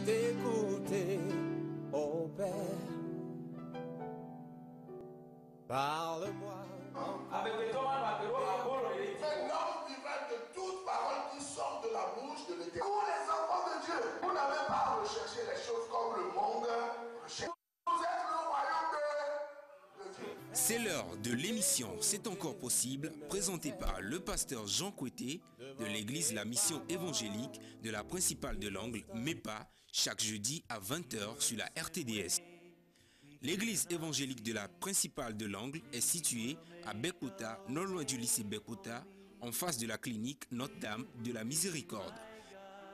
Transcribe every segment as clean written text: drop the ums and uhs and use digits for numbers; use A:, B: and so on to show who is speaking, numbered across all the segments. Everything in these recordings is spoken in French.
A: t'écouter, oh Père. Parle-moi.
B: Avec les Thomas,
C: L'homme vivra de toute parole qui sort de la bouche de l'Éternel. Vous les enfants de Dieu, vous n'avez pas à rechercher les choses comme le monde recherche. Vous êtes le royaume de Dieu.
D: C'est l'heure de l'émission C'est encore possible, présentée par le pasteur Jean Coueté de l'église La Mission Évangélique de la Principale de l'Angle, MEPA, chaque jeudi à 20h sur la RTDS. L'église évangélique de la Principale de l'Angle est située à Bekota, non loin du lycée Bekota, en face de la clinique Notre-Dame de la Miséricorde.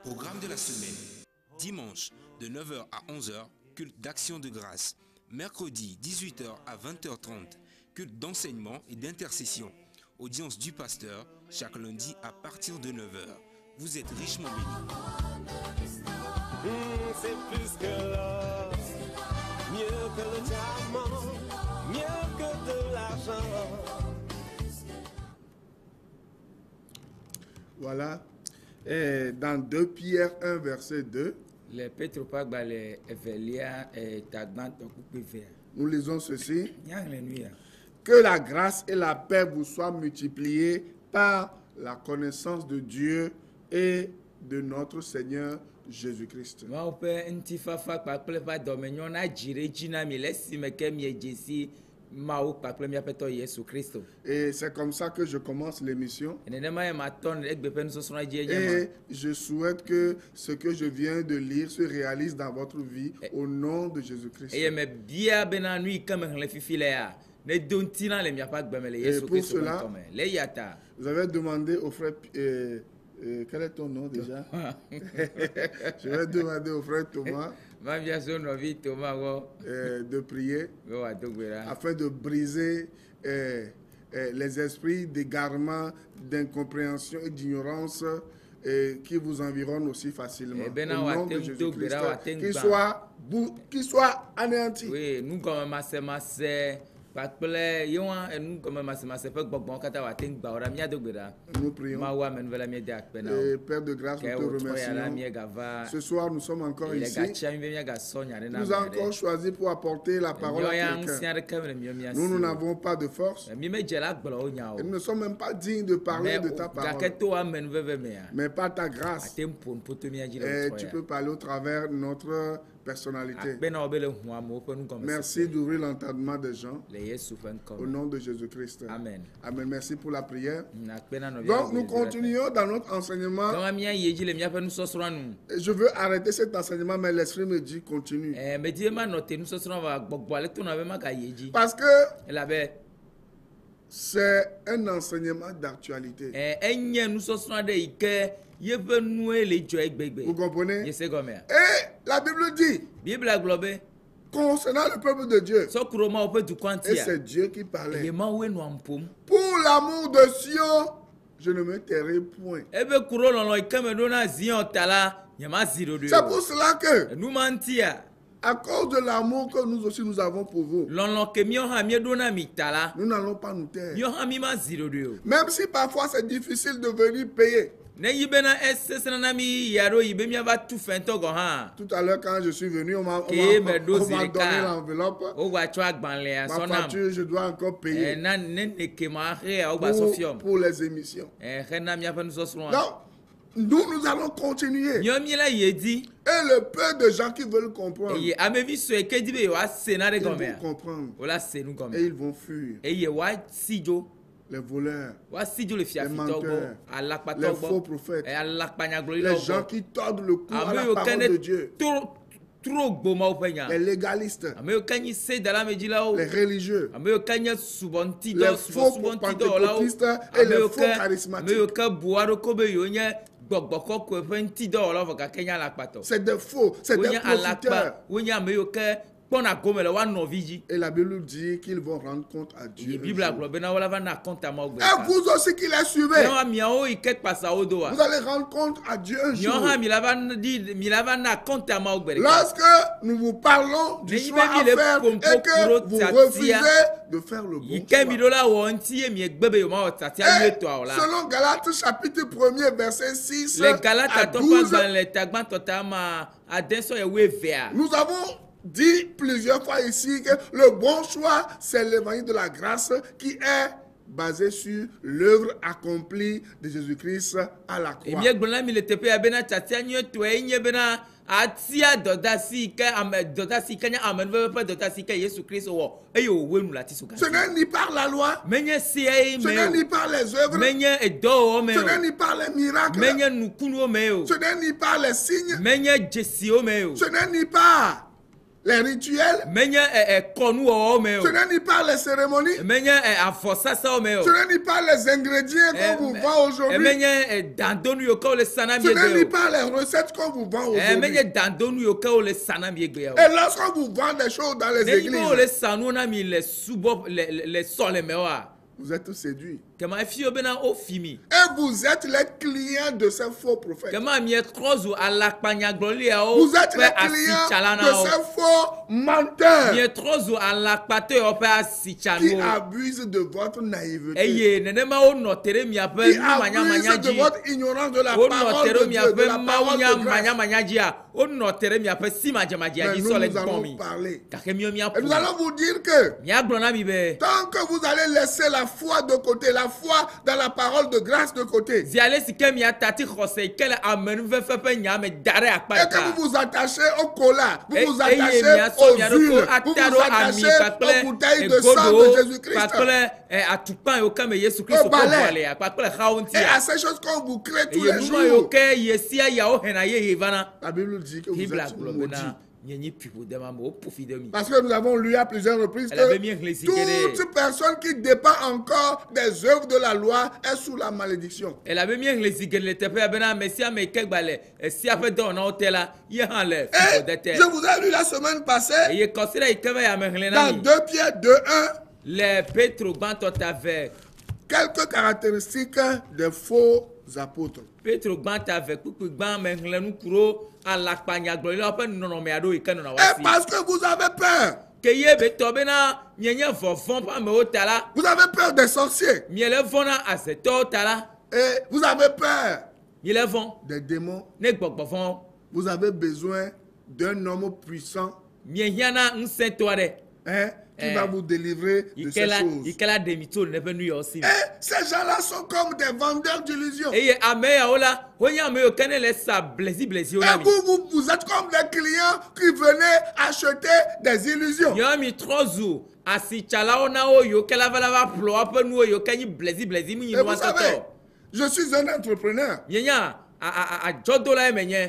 D: Programme de la semaine. Dimanche de 9h à 11h, culte d'action de grâce. Mercredi 18h à 20h30, culte d'enseignement et d'intercession. Audience du pasteur chaque lundi à partir de 9h. Vous êtes richement bénis.
A: C'est plus que l'or, mieux que le diamant, mieux que de l'argent.
E: Voilà. Et dans 2 Pierre 1, verset 2, nous lisons ceci. Que la grâce et la paix vous soient multipliées par la connaissance de Dieu et de notre Seigneur Jésus-Christ. Et c'est comme ça que je commence l'émission. Et je souhaite que ce que je viens de lire se réalise dans votre vie au nom de Jésus-Christ. Et pour cela, vous avez demandé au frère... quel est ton nom déjà? Je vais demander au frère Thomas de prier afin de briser les esprits d'égarement, d'incompréhension et d'ignorance qui vous environnent aussi facilement. Au nom de Jésus-Christ, qu'il soit anéanti. Oui, nous nous prions. Et Père de grâce, nous te remercions. Ce soir, nous sommes encore ici. Nous avons encore choisi pour apporter la parole à quelqu'un. Nous n'avons pas de force. Et nous ne sommes même pas dignes de parler de ta parole. Mais par ta grâce, tu peux parler au travers de notre personnalité. Merci d'ouvrir l'entendement des gens. Au nom de Jésus-Christ. Amen. Amen. Merci pour la prière. Donc nous continuons dans notre enseignement. Je veux arrêter cet enseignement, mais l'Esprit me dit continue. Parce que c'est un enseignement d'actualité. Vous comprenez? Et la Bible dit concernant le peuple de Dieu, et c'est Dieu qui parlait, pour l'amour de Sion, je ne me tairai point. C'est pour cela que, à cause de l'amour que nous aussi nous avons pour vous, nous n'allons pas nous taire. Même si parfois c'est difficile de venir payer. Tout à l'heure, quand je suis venu, on m'a donné l'enveloppe. Ma facture, je dois encore payer pour les émissions. Donc, nous allons continuer. Et le peu de gens qui veulent comprendre, ils vont comprendre. Et ils vont fuir. Les voleurs, les menteurs, les faux prophètes, les gens qui tordent le cou à la parole de Dieu, les légalistes, les religieux, les faux pentecôtistes et les faux charismatiques. C'est des faux, c'est des profiteurs. Et la Bible dit qu'ils vont rendre compte à Dieu. Et vous aussi qui les suivez, vous allez rendre compte à Dieu un jour. Lorsque nous vous parlons du choix à faire et que vous refusez de faire le bon choix. Selon Galates chapitre 1er verset 6 à 12, nous avons dit plusieurs fois ici que le bon choix, c'est l'évangile de la grâce qui est basé sur l'œuvre accomplie de Jésus-Christ à la croix. Ce n'est ni par la loi, ce n'est ni par les œuvres, ce n'est ni par les miracles, ce n'est ni par les signes, ce n'est ni par les rituels, ce n'est ni par les cérémonies, ce n'est ni par les ingrédients qu'on vous vend aujourd'hui, ce n'est ni par les recettes qu'on vous vend aujourd'hui. Et lorsqu'on vous vend des choses dans les églises, vous êtes séduits. Et vous êtes les clients de ces faux prophètes. Vous êtes les clients de ces faux menteurs qui abusent de votre naïveté, qui abusent de votre ignorance de la parole de Dieu, de la parole de grâce. Mais nous allons parler. Et nous allons vous dire que tant que vous allez laisser la foi de côté, la foi dans la parole de grâce de côté, et que vous vous attachez au cola, vous vous attachez aux huiles, vous vous attachez aux bouteilles de sang de Jésus-Christ, au balai, et à ces choses qu'on vous crée tous les jours, la Bible dit que vous êtes maudits. Parce que nous avons lu à plusieurs reprises que toute personne qui dépend encore des œuvres de la loi est sous la malédiction. Et je vous ai lu la semaine passée dans 2 Pierre 2:1 quelques caractéristiques des faux apôtres. Et parce que vous avez peur. Vous avez peur des sorciers. Et vous avez peur des démons. Vous avez besoin d'un homme puissant qui va vous délivrer de ces choses. Et ces gens-là sont comme des vendeurs d'illusions. Et vous êtes comme des clients qui venaient acheter des illusions. Et vous savez, je suis un entrepreneur.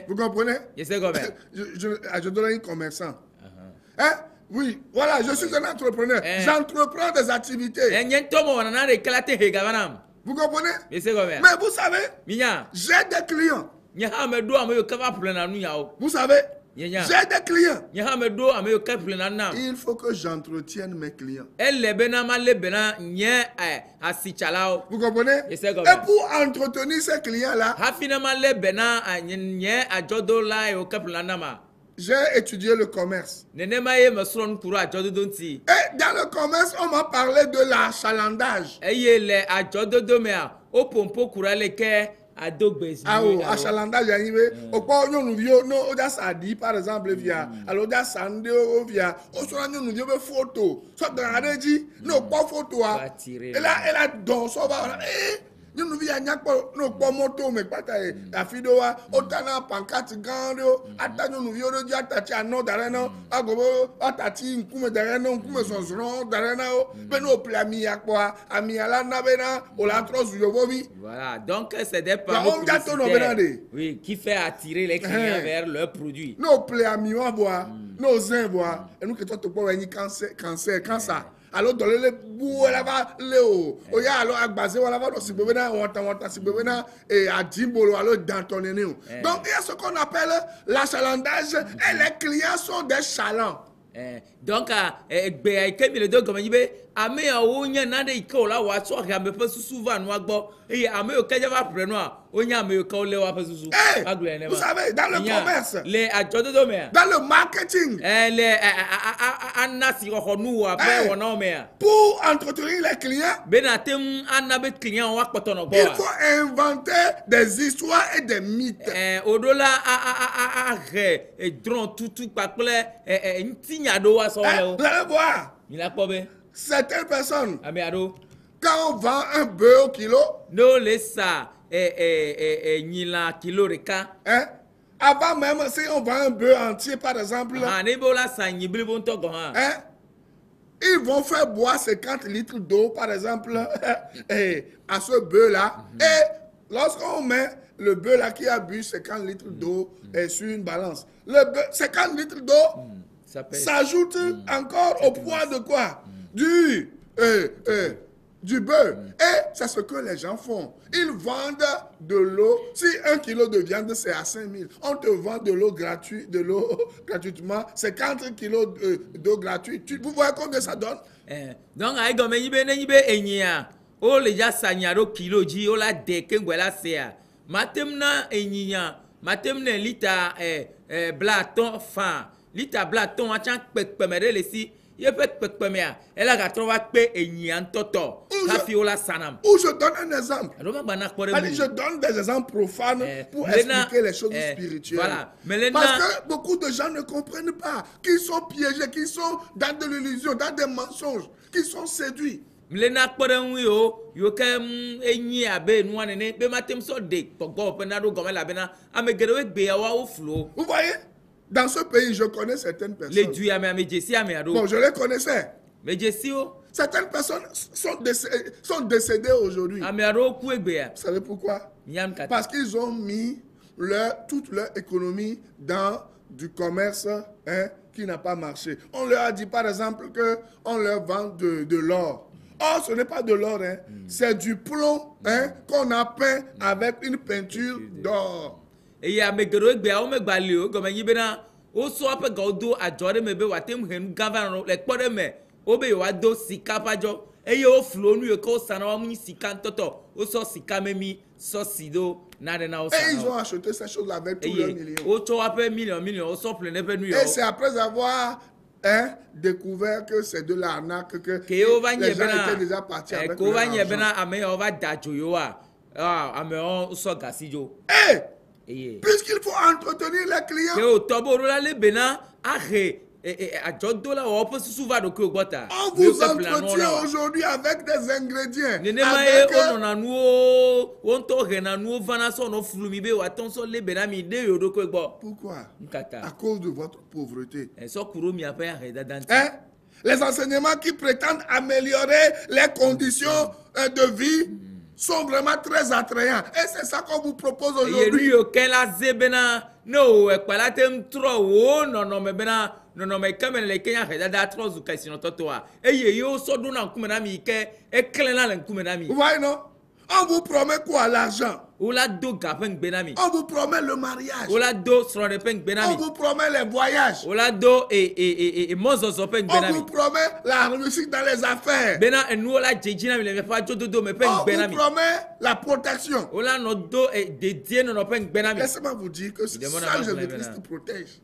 E: Vous comprenez? Je commerçant. Hein? Oui, voilà, je suis un entrepreneur. J'entreprends des activités. Vous comprenez? Mais vous savez, j'ai des clients. Vous savez, j'ai des clients. Il faut que j'entretienne mes clients. Vous comprenez? Et pour entretenir ces clients-là, j'ai étudié le commerce. Et dans le commerce, on m'a parlé de l'achalandage. Achalandage, par exemple, via alors via photo, soit dans la régie, non pas photo. Et là, elle a dans son nous via no pas moto mais pas la fidoa otana pancarte gando atano nous vio de atati no darena agobo atati nkume darena nkume sonzron darena mais no plami akwa ami ala na bena o la trosu yobobi. Voilà, donc c'est des parents oui, qui fait attirer les clients vers leurs produits. No plami wa bois, no zin bois et nous que toi to pas ni cancer alors dans le bout là va léo oya alors agbazé wala va si bebena wanta si bebena et à dimbolo alors dans ton néo. Donc il y a ce qu'on appelle l'achalandage et les clients sont des chalands. Donc gbe ke mi le do gomen yibe ame ya wo nya na de ko la wa so ga me pe susu va no agbo ame yo ke va pre no a o nya ame yo ka o le wa pe susu agble ne
C: vous savez dans le commerce
E: les ajodo do me
C: dans le marketing
E: les anasi ko nu wa pe wona me
C: pour entretenir les clients
E: benatem anabe client wa poto no gbo
C: il faut inventer des histoires et des mythes
E: odola et dron tout paple ntinyado wa so le o
C: vous allez voir
E: il a pas be
C: certaines personnes
E: amiado
C: quand on vend un bœuf au kilo
E: no le ça nyila kilo reka
C: avant même si on vend un bœuf entier par exemple
E: ne bola sa nyibli bon to go ha
C: ils vont faire boire 50 litres d'eau par exemple à ce bœuf là et lorsqu'on met le bœuf là qui a bu 50 litres d'eau sur une balance le bœuf 50 litres d'eau s'ajoute encore au poids de quoi du bœuf. Et c'est ce que les gens font. Ils vendent de l'eau. Si 1 kilo de viande, c'est à 5 000. On te vend de l'eau gratuitement. 50 kilos d'eau gratuite. Vous voyez combien ça donne?
E: Donc, o le ja sanyaro kilo ji o la de kengwela sea. Matemna matemna lita blaton fan. Lita blaton a chan pekpemere le si. Ou je
C: donne un exemple. Allez, je donne des exemples profanes pour expliquer les choses spirituelles.
E: Voilà.
C: Parce que beaucoup de gens ne comprennent pas, qu'ils sont piégés, qu'ils sont dans de l'illusion, dans des mensonges, qu'ils sont séduits. Vous voyez? Dans ce pays, je connais certaines personnes. Bon, je les connaissais. Certaines personnes sont décédées aujourd'hui. Vous savez pourquoi? Parce qu'ils ont mis toute leur économie dans du commerce qui n'a pas marché. On leur a dit par exemple qu'on leur vend de l'or. Or, ce n'est pas de l'or, c'est du plomb qu'on a peint avec une peinture d'or.
E: Et ya megero egbe a o megbali o gomen yibena o so ape godo ajore mebe watem hen governor le kpode me o be wa do sika pajo eye o flo nu e ko sana wa mu sika ntoto o so sika memi so sido na de na o sana.
C: Et ils ont acheté ces choses avec tous leurs millions.
E: O cho ape million o so plein pe nu yo.
C: Et c'est après avoir découvert que c'est de l'arnaque que les gens étaient déjà partis avec leur argent. Puisqu'il faut entretenir les clients, on vous entretient aujourd'hui avec des ingrédients. Pourquoi? À cause de votre pauvreté. Les enseignements qui prétendent améliorer les conditions de vie sont vraiment très attrayants. Et c'est ça qu'on vous propose aujourd'hui. Vous voyez, non? On vous promet quoi? L'argent. On vous promet le mariage. On vous promet les voyages. On vous promet la réussite dans les affaires. On vous promet la protection. Laissez-moi vous dire que seul Jésus-Christ protège.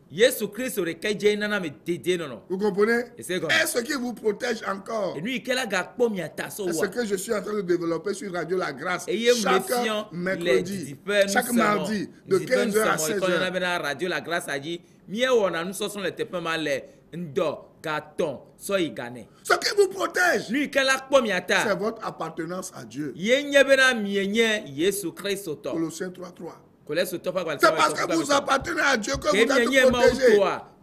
C: Vous comprenez? Et ce qui vous protège encore, c'est ce que je suis en train de développer sur Radio La Grâce chaque mercredi, chaque mardi, de 15h à 16h.
E: Radio La Grâce a dit,
C: ce qui vous protège, c'est votre appartenance à Dieu. Colossiens 3:3. C'est parce que vous appartenez à Dieu que vous êtes protégé.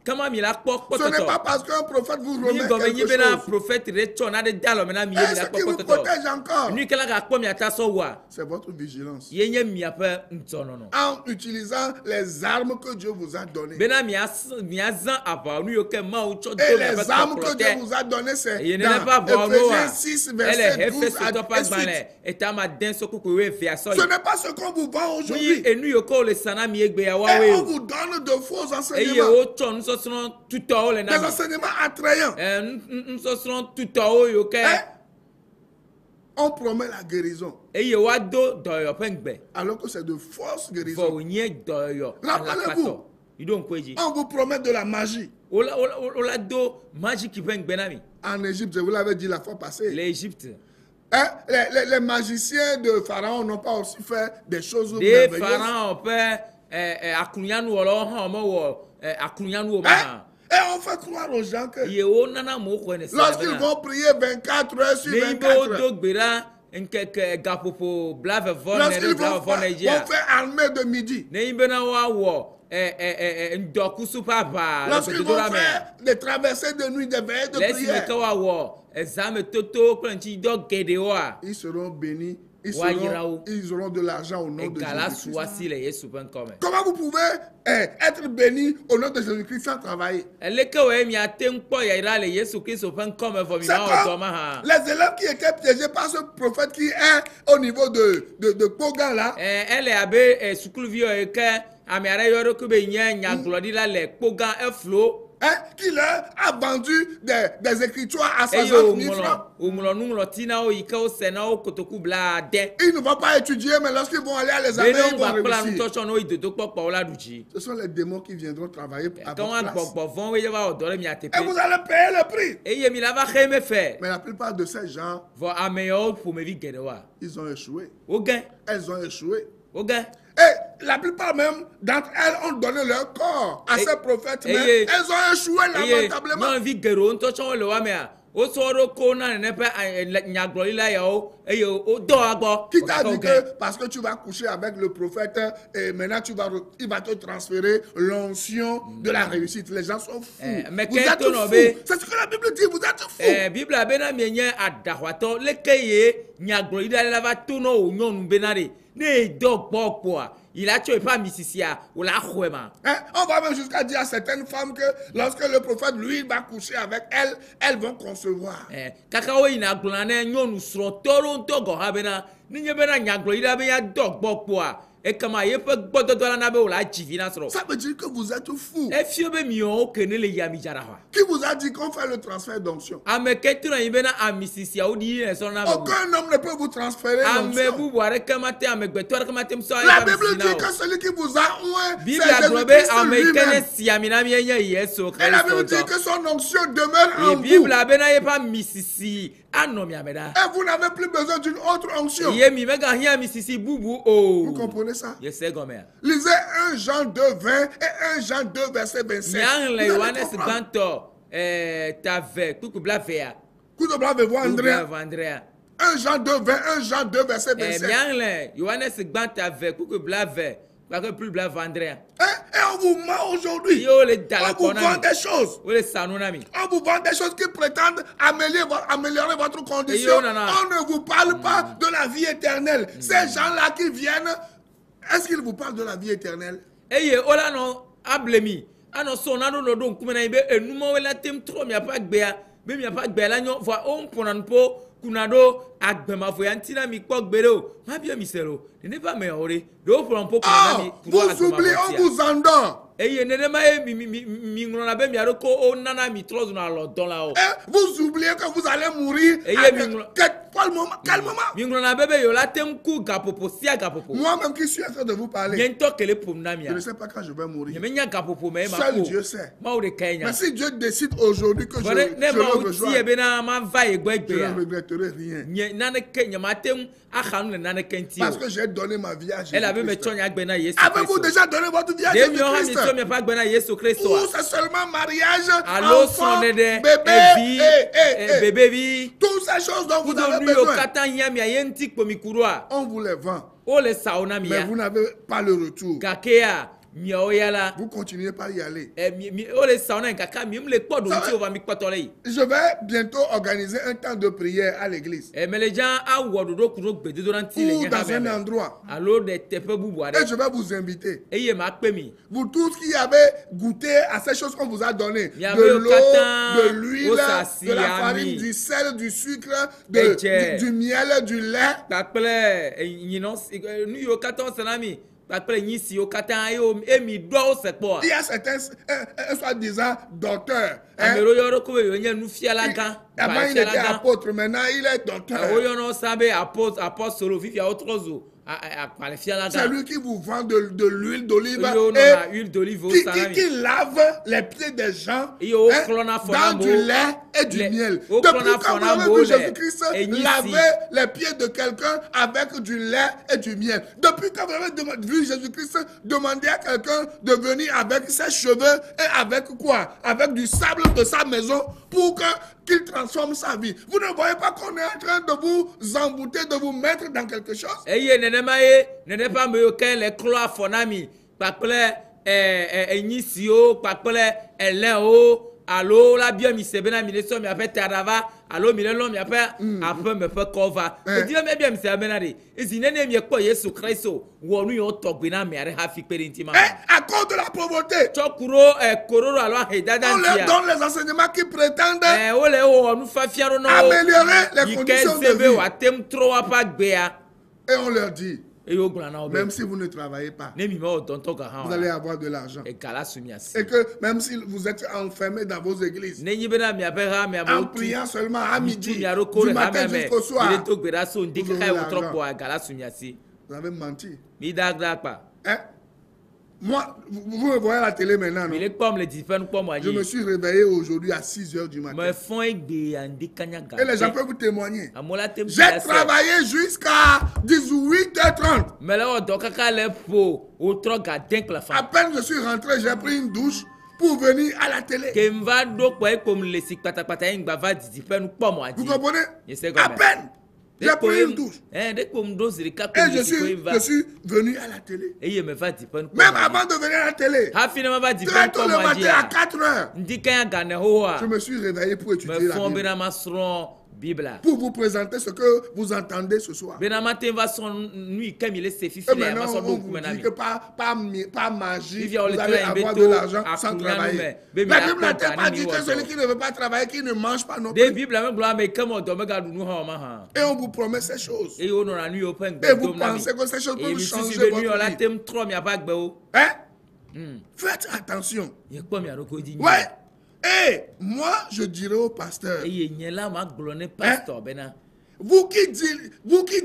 C: Ce n'est pas parce qu'un prophète vous remet quelque chose. Et ce qui vous protège encore, c'est votre vigilance. En utilisant les armes que Dieu vous a données. Et les armes que Dieu vous a données, c'est dans Ephésiens 6, verset 12 à 18. Ce n'est pas ce qu'on vous vend aujourd'hui. Et on vous donne de faux enseignements.
E: des enseignements attrayants. On promet la guérison. Alors que c'est de fausses guérisons. Rappelez-vous, on vous promet de la magie. En Égypte, je vous l'avais dit la fois passée.
F: L'Égypte.
E: Les magiciens de Pharaon n'ont pas aussi fait des choses merveilleuses. Et on fait croire aux gens que lorsqu'ils vont prier 24 heures sur 24, lorsqu'ils vont faire armée de midi, lorsqu'ils vont faire des traversées de nuit, des veillées de prière, ils seront bénis. Ils auront de l'argent au nom de Jésus-Christ. Comment vous pouvez être béni au nom de Jésus-Christ sans travailler? C'est comme les élèves qui étaient piégés par ce prophète qui est au niveau de Kogan là. Qui leur a vendu des écritures à 60 000 francs. Ils ne vont pas étudier, mais lorsqu'ils vont aller à l'examen, ils vont réussir. Ce sont les démons qui viendront travailler à votre place. Et vous allez payer le prix. Mais la plupart de ces gens, ils ont échoué. Elles ont échoué. Et la plupart même d'entre elles ont donné leur corps à ces prophètes, mais elles ont échoué lamentablement. Qui t'a dit que parce que tu vas coucher avec le prophète et maintenant il va te transférer l'onction de la réussite? Les gens sont fous. Vous êtes fous. C'est ce que la Bible dit, vous êtes fous. Il a tué pas Mississia ou la Chouema. On va même jusqu'à dire à certaines femmes que lorsque le prophète lui va coucher avec elles, elles vont concevoir.
F: Kakao ina glane nyonu sro toronto go habena ninye bena nyaglo ida be ya dog bokwa. Et comment il peut bodo la nabe ou la jivina sro.
E: Ça veut dire que vous êtes fous.
F: E fiobe mio kene le yami jarawa.
E: Qui vous a dit qu'on fait le transfert d'onction?
F: Ame ketuna ibena a Mississia ou di son nabe.
E: Aucun homme ne peut vous transférer l'onction.
F: Ame bu boire kamate ame betoire kamate mso.
E: La Bible dit que celui qui vous a oué,
F: c'est Jésus-Christ lui-même. Et
E: la Bible dit que son onction demeure en vous. Et vous n'avez plus besoin d'une autre onction. Vous comprenez ça? Lisez 1 Jean 2, 20 et 1 Jean 2, verset 27. Andrea. 1 Jean 2, 20, 1 Jean 2, verset 27. Et on vous ment aujourd'hui. On vous vend des choses. On vous vend des choses qui prétendent améliorer votre condition. On ne vous parle pas de la vie éternelle. Ces gens-là qui viennent, est-ce qu'ils vous parlent de la vie éternelle? Vous oubliez, on vous endort. Vous oubliez que vous allez mourir. Quel moment? Moi-même qui suis en train de vous parler, je ne sais pas quand je vais mourir. Seul Dieu sait. Mais si Dieu décide aujourd'hui que je le rejoins, je ne regretterai rien. Parce que j'ai donné ma vie à Jésus. Avez-vous déjà donné votre vie à Jésus-Christ? Ou c'est seulement mariage, enfant, bébé, toutes ces choses dont vous avez besoin. On vous les vend. Mais vous n'avez pas le retour. Vous continuez pas y aller. Je vais bientôt organiser un temps de prière à l'église. Ou dans un endroit. Et je vais vous inviter. Vous tous qui avez goûté à ces choses qu'on vous a données. De l'eau, de l'huile, de la farine, du sel, du sucre, du miel, du lait. Il y a certains soi-disant docteurs. Avant il était apôtre, maintenant il est docteur. C'est lui qui vous vend de l'huile d'olive et qui lave les pieds des gens dans du lait et du miel. Depuis quand vous avez vu Jésus-Christ laver les pieds de quelqu'un avec du lait et du miel? Depuis quand vous avez vu Jésus-Christ demander à quelqu'un de venir avec ses cheveux et avec quoi? Avec du sable de sa maison pour qu'il transforme sa vie. Vous ne voyez pas qu'on est en train de vous embouter, de vous mettre dans quelque chose?
F: Allo la bien mi sebena mi leso mi ape tarava allo mi lelo mi ape ape me fe cover e di me bien mi sebena de izinene mi ekpo Yesu Kristo wonu yo togbe na mi are ha fi pere ntima
E: à cause de la pauvreté
F: chokuro kororo allo hedada
E: on leur donne les enseignements qui prétendent
F: ole onu fa fiaro no
E: améliorer les conditions de vie
F: watem tro apa gbe ya
E: et on leur dit même si vous ne travaillez pas, vous allez avoir de l'argent. Et que même si vous êtes enfermés dans vos églises, en priant seulement à midi, du matin jusqu'au soir, vous avez menti. Hein? Moi, vous me voyez à la télé maintenant, non? Je me suis réveillé aujourd'hui à 6 h du matin. Et les gens peuvent vous témoigner. J'ai travaillé jusqu'à 18 h 30. À peine je suis rentré, j'ai pris une douche pour venir à la télé. Vous comprenez? À peine. J'ai pris une douche. Et je suis venu à la télé. Même avant de venir à la télé, très tôt le matin à 4 h, je me suis réveillé pour étudier la Bible. Pour vous présenter ce que vous entendez ce soir. Et maintenant, on vous dit que pas magie, vous allez avoir de l'argent sans travailler. La Bible n'a pas dit que celui qui ne veut pas travailler, qui ne mange pas non plus. Et on vous promet ces choses. Et vous pensez que ces choses peuvent changer votre vie. Hein? Faites attention. Ouais. Et moi, je dirais au pasteur, vous qui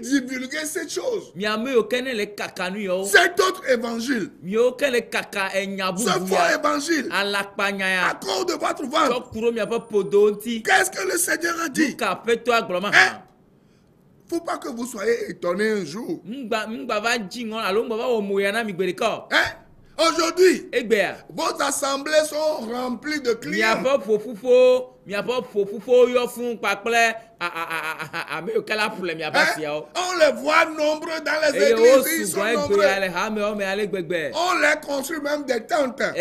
E: divulguez cette chose, cet autre évangile, ce faux évangile, à cause de votre ventre, qu'est-ce que le Seigneur a dit? Faut pas que vous soyez étonnés un jour. Aujourd'hui, vos assemblées sont remplies de clients. On les voit nombreux dans les églises, ils sont nombreux. On les construit même des tentes. On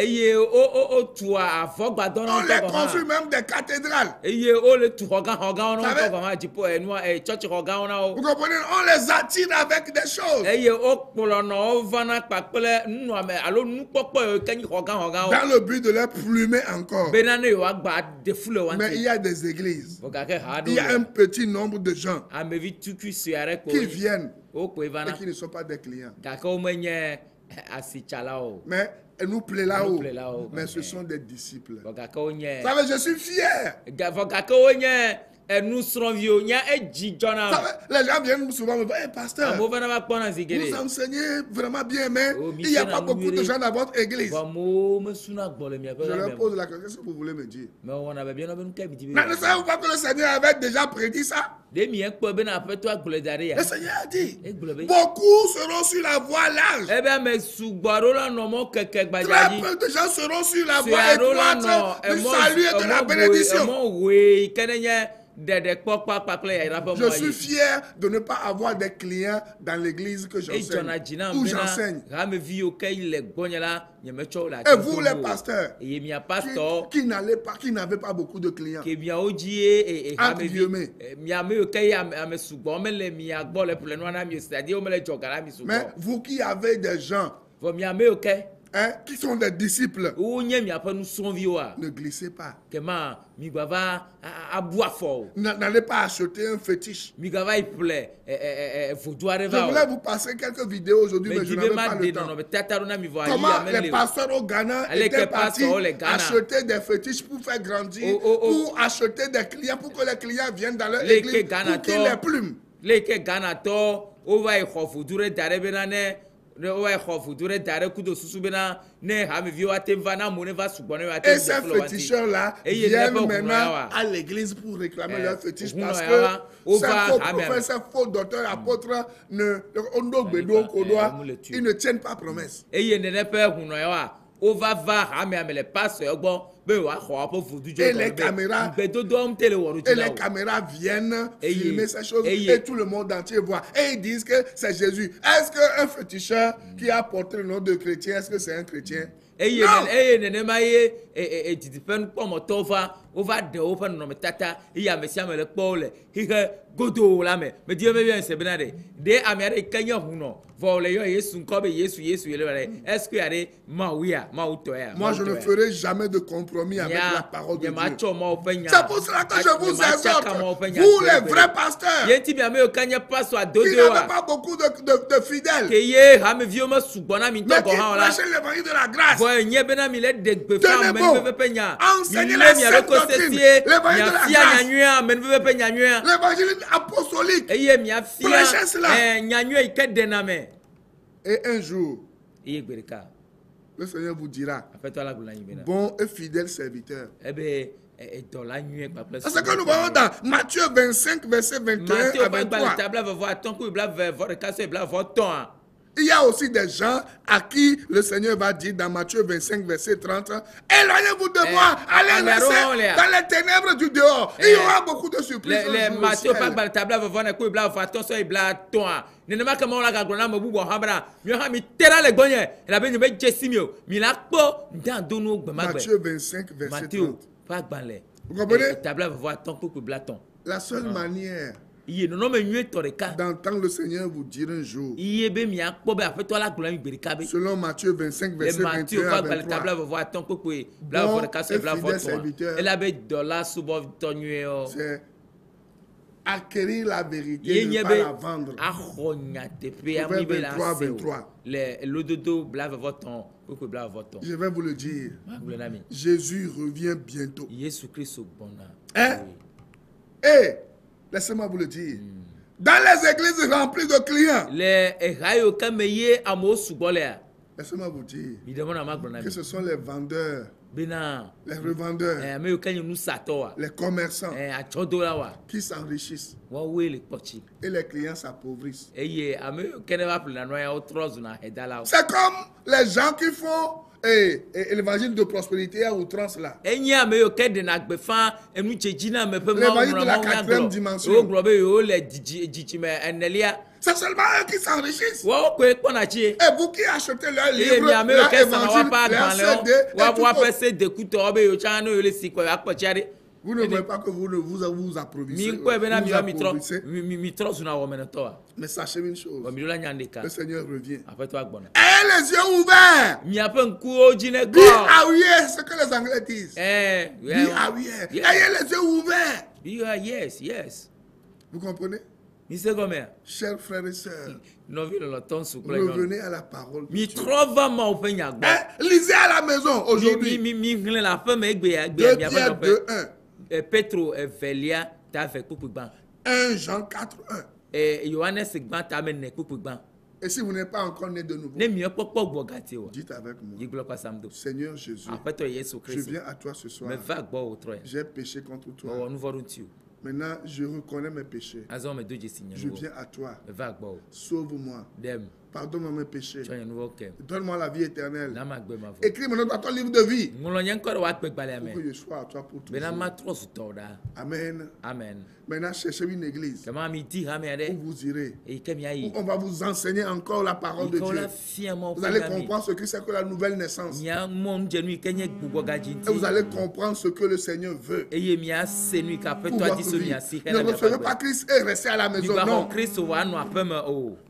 E: les construit même des cathédrales. Vous comprenez? On les attire avec des choses. Dans le but de les plumer encore. Mais il y a des églises. Il y a un petit nombre de gens qui viennent et qui ne sont pas des clients. Mais nous plaît là-haut. Mais ce sont des disciples. Ça veut dire, je suis fier. Les gens viennent souvent me dire, hey, pasteur, vous enseignez vraiment bien, mais il n'y a pas beaucoup de gens dans votre église. Je leur pose la question, qu'est-ce que vous voulez me dire? Mais ne savez-vous pas que le Seigneur avait déjà prédit ça? Le Seigneur a dit, beaucoup seront sur la voie large. Très peu de gens seront sur la voie étroite du salut et de la bénédiction. Je suis fier de ne pas avoir des clients dans l'église que j'enseigne, où j'enseigne. Et vous les pasteurs qui n'avaient pas beaucoup de clients, entre guillemets. Mais vous qui avez des gens qui sont des disciples, ne glissez pas. N'allez pas acheter un fétiche. Je voulais vous passer quelques vidéos aujourd'hui, mais je n'avais pas le temps. Comment les pasteurs au Ghana étaient partis acheter des fétiches pour faire grandir, pour acheter des clients, pour que les clients viennent dans leur église, pour qu'ils les plument. Et ces féticheurs-là viennent maintenant à l'église pour réclamer leurs fétiches parce que ces faux prophètes, ces faux docteurs, apôtres, ils ne tiennent pas promesse. Et les caméras viennent filmer ces choses et tout le monde entier voit. Et ils disent que c'est Jésus. Est-ce qu'un féticheur qui a porté le nom de chrétien, est-ce que c'est un chrétien? Non. Moi, je ne ferai jamais de compromis avec la parole de Dieu. C'est pour cela que je vous exhorte, vous les vrais pasteurs, qui n'avez pas beaucoup de fidèles, mais qui prêchez l'évangile de la grâce. Tenez bon, enseignez la sainte doctrine, l'évangile de la grâce, l'évangile apostolique, prêchez cela. Et un jour, le Seigneur vous dira, bon et fidèle serviteur. C'est ce que nous voyons dans Matthieu 25, verset 21 à 23. Il y a aussi des gens à qui le Seigneur va dire dans Matthieu 25, verset 30, éloignez-vous de moi, allez rester dans les ténèbres du dehors. Il y aura beaucoup de surprises. Matthieu 25, verset 30. Vous comprenez? La seule manière d'entendre le Seigneur vous dire un jour, selon Matthieu 25, verset 21 à 23, bon et fidèle serviteur, c'est acquérir la vérité, ne pas la vendre. Proverbe 23, 23. Je vais vous le dire. Jésus revient bientôt. Hein? Et laissez-moi vous le dire. Dans les églises remplies de clients, laissez-moi vous dire que ce sont les vendeurs, les revendeurs, les commerçants qui s'enrichissent et les clients s'appauvrissent. C'est comme les gens qui font l'évangile de prospérité à outrance là. L'évangile de la 4e dimension. C'est seulement eux qui s'enrichissent. Et vous qui achetez leur livre, leur évangile, leur CD, vous ne voyez pas que vous approvissez. Mais sachez une chose, le Seigneur revient. Ayez les yeux ouverts. Be aware, ce que les Anglais disent. Be aware. Ayez les yeux ouverts. Vous comprenez? Chers frères et sœurs, revenez à la parole de Dieu. Lisez à la maison aujourd'hui. 2 Pierre 2:1. 1 Jean 4:1. Et si vous n'êtes pas encore né de nouveau, dites avec moi, Seigneur Jésus, je viens à toi ce soir. J'ai péché contre toi. Maintenant, je reconnais mes péchés. Je viens à toi. Sauve-moi. Pardonne-moi mes péchés. Donne-moi la vie éternelle. Écris mon nom dans ton livre de vie. Pour que je sois à toi pour toujours. Amen. Maintenant, cherchez une église où vous irez. Où on va vous enseigner encore la parole de Dieu. Vous allez comprendre ce que c'est que la nouvelle naissance. Et vous allez comprendre ce que le Seigneur veut. Pour votre vie. Ne recevez pas Christ et restez à la maison. Non.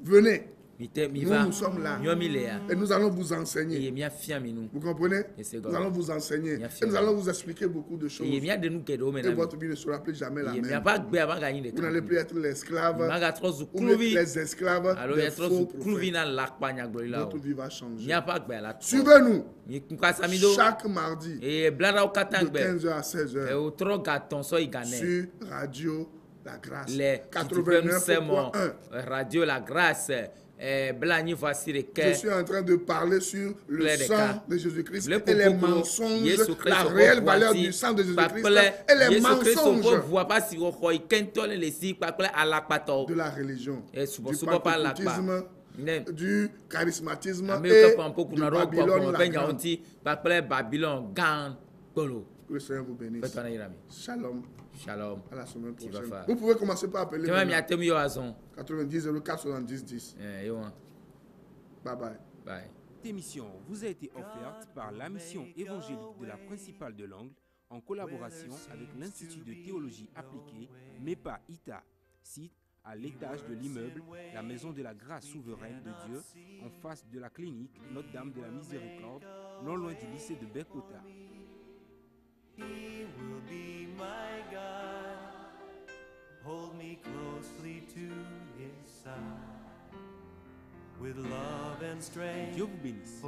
E: Venez. Nous sommes là et nous allons vous enseigner. Vous comprenez? Nous allons vous enseigner et nous allons vous expliquer beaucoup de choses. Et votre vie ne sera plus jamais la même. Vous n'allez plus être l'esclave ou les esclaves des faux prophètes. Votre vie va changer. Suivez-nous chaque mardi de 15h à 16h sur Radio La Grâce 89.1
F: Radio La Grâce.
E: Je suis en train de parler sur le sang de Jésus-Christ et les mensonges, la réelle valeur du sang de Jésus-Christ et les mensonges de la religion, du pentecôtisme, du charismatisme et du Babylone. Que le Seigneur vous bénisse. Shalom.
F: Shalom.
E: À la semaine prochaine. Vous pouvez commencer par appeler 90 04 70 10. Bye bye.
D: Bye. Cette émission vous a été offerte par la mission évangélique de la principale de l'Angle en collaboration avec l'Institut de théologie appliquée MEPA ITA, site à l'étage de l'immeuble La Maison de la Grâce Souveraine de Dieu, en face de la clinique Notre-Dame de la Miséricorde, non loin du lycée de Bekota.
G: He will be my guide, hold me closely to his side, with love and strength.
D: Dieu vous bénisse.